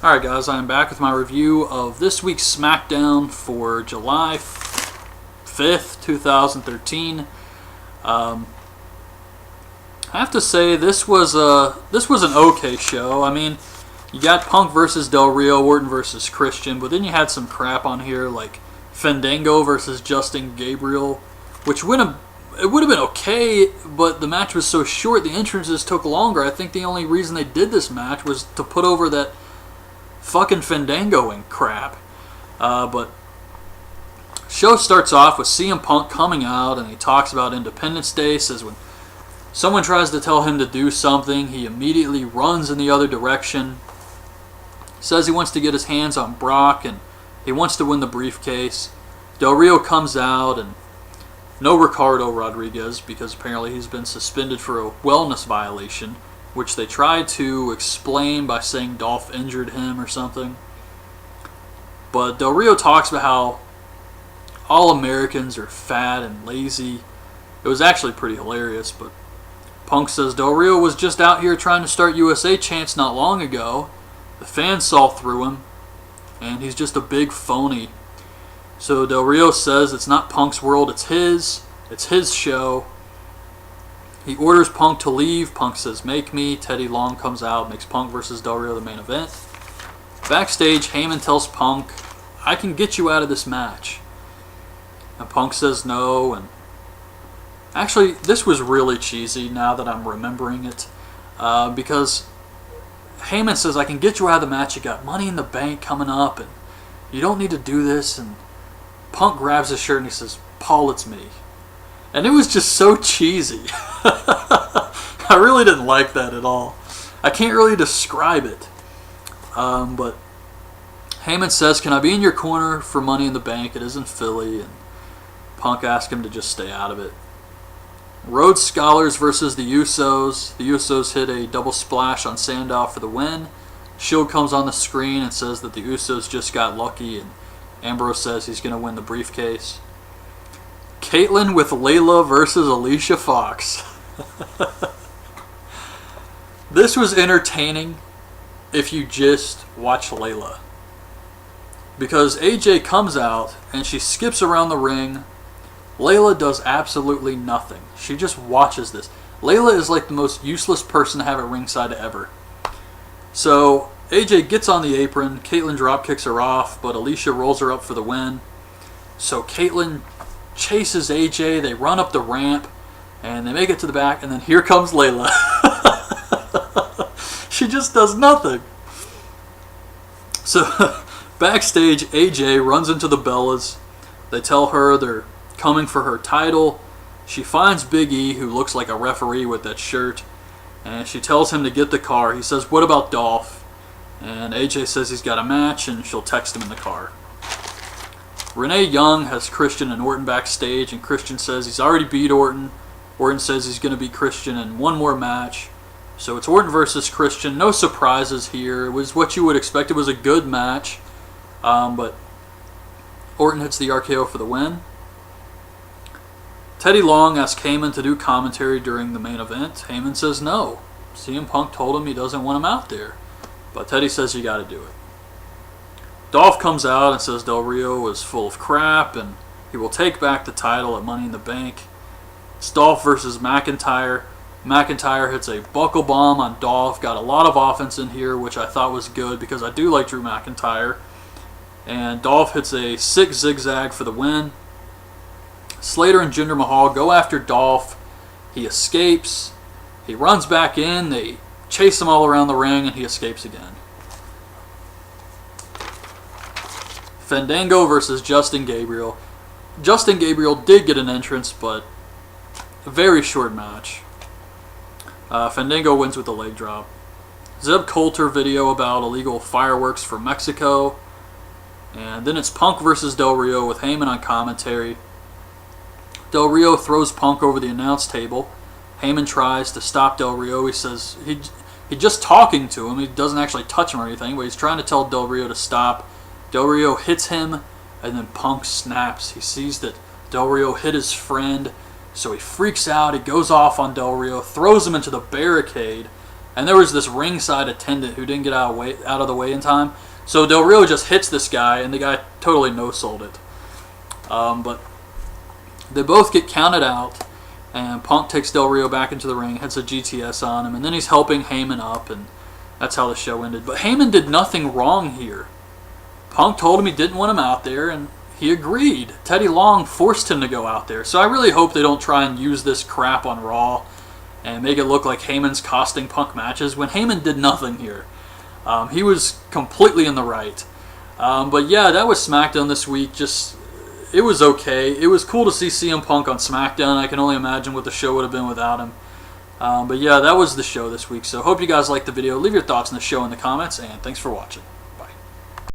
Alright guys, I am back with my review of this week's Smackdown for July 5th, 2013. I have to say this was an okay show. I mean, you got Punk versus Del Rio, Orton versus Christian, but then you had some crap on here like Fandango versus Justin Gabriel, which would have been okay, but the match was so short, the entrances took longer. I think the only reason they did this match was to put over that fucking Fandangoing crap. But show starts off with CM Punk coming out, and he talks about Independence Day. Says when someone tries to tell him to do something, he immediately runs in the other direction. Says he wants to get his hands on Brock and he wants to win the briefcase. Del Rio comes out, and no Ricardo Rodriguez because apparently he's been suspended for a wellness violation, which they tried to explain by saying Dolph injured him or something. But Del Rio talks about how all Americans are fat and lazy. It was actually pretty hilarious, but Punk says Del Rio was just out here trying to start USA chants not long ago. The fans saw through him, and he's just a big phony. So Del Rio says it's not Punk's world, it's his show. He orders Punk to leave. Punk says, "Make me." Teddy Long comes out, makes Punk versus Del Rio the main event. Backstage, Heyman tells Punk, "I can get you out of this match." And Punk says no. And actually, this was really cheesy now that I'm remembering it. Because Heyman says, "I can get you out of the match. You got Money in the Bank coming up, and you don't need to do this." And Punk grabs his shirt and he says, "Paul, it's me." And it was just so cheesy. I really didn't like that at all. I can't really describe it. But Heyman says, "Can I be in your corner for Money in the Bank? It is in Philly." And Punk asks him to just stay out of it. Rhodes Scholars versus the Usos. The Usos hit a double splash on Sandow for the win. Shield comes on the screen and says that the Usos just got lucky, and Ambrose says he's going to win the briefcase. Caitlyn with Layla versus Alicia Fox. This was entertaining if you just watch Layla. Because AJ comes out and she skips around the ring. Layla does absolutely nothing. She just watches this. Layla is like the most useless person to have at ringside ever. So AJ gets on the apron. Caitlyn drop kicks her off, but Alicia rolls her up for the win. So Caitlyn chases AJ. They run up the ramp and they make it to the back, and then here comes Layla. She just does nothing. So backstage, AJ runs into the Bellas. They tell her they're coming for her title. She finds Big E, who looks like a referee with that shirt, and she tells him to get the car. He says, "What about Dolph?" And AJ says he's got a match and she'll text him in the car. Renee Young has Christian and Orton backstage, and Christian says he's already beat Orton. Orton says he's going to beat Christian in one more match. So it's Orton versus Christian. No surprises here. It was what you would expect. It was a good match. But Orton hits the RKO for the win. Teddy Long asks Heyman to do commentary during the main event. Heyman says no. CM Punk told him he doesn't want him out there. But Teddy says you got to do it. Dolph comes out and says Del Rio is full of crap and he will take back the title at Money in the Bank. It's Dolph versus McIntyre. McIntyre hits a buckle bomb on Dolph. Got a lot of offense in here, which I thought was good because I do like Drew McIntyre. And Dolph hits a sick zigzag for the win. Slater and Jinder Mahal go after Dolph. He escapes. He runs back in. They chase him all around the ring, and he escapes again. Fandango versus Justin Gabriel. Justin Gabriel did get an entrance, but a very short match. Fandango wins with a leg drop. Zeb Coulter video about illegal fireworks for Mexico. And then it's Punk versus Del Rio with Heyman on commentary. Del Rio throws Punk over the announce table. Heyman tries to stop Del Rio. He says he's just talking to him. He doesn't actually touch him or anything, but he's trying to tell Del Rio to stop. Del Rio hits him, and then Punk snaps. He sees that Del Rio hit his friend, so he freaks out. He goes off on Del Rio, throws him into the barricade, and there was this ringside attendant who didn't get out of the way in time. So Del Rio just hits this guy, and the guy totally no-sold it. But they both get counted out, and Punk takes Del Rio back into the ring, hits a GTS on him, and then he's helping Heyman up, and that's how the show ended. But Heyman did nothing wrong here. Punk told him he didn't want him out there, and he agreed. Teddy Long forced him to go out there. So I really hope they don't try and use this crap on Raw and make it look like Heyman's costing Punk matches when Heyman did nothing here. He was completely in the right. But yeah, that was SmackDown this week. It was okay. It was cool to see CM Punk on SmackDown. I can only imagine what the show would have been without him. But yeah, that was the show this week. So hope you guys liked the video. Leave your thoughts on the show in the comments, and thanks for watching.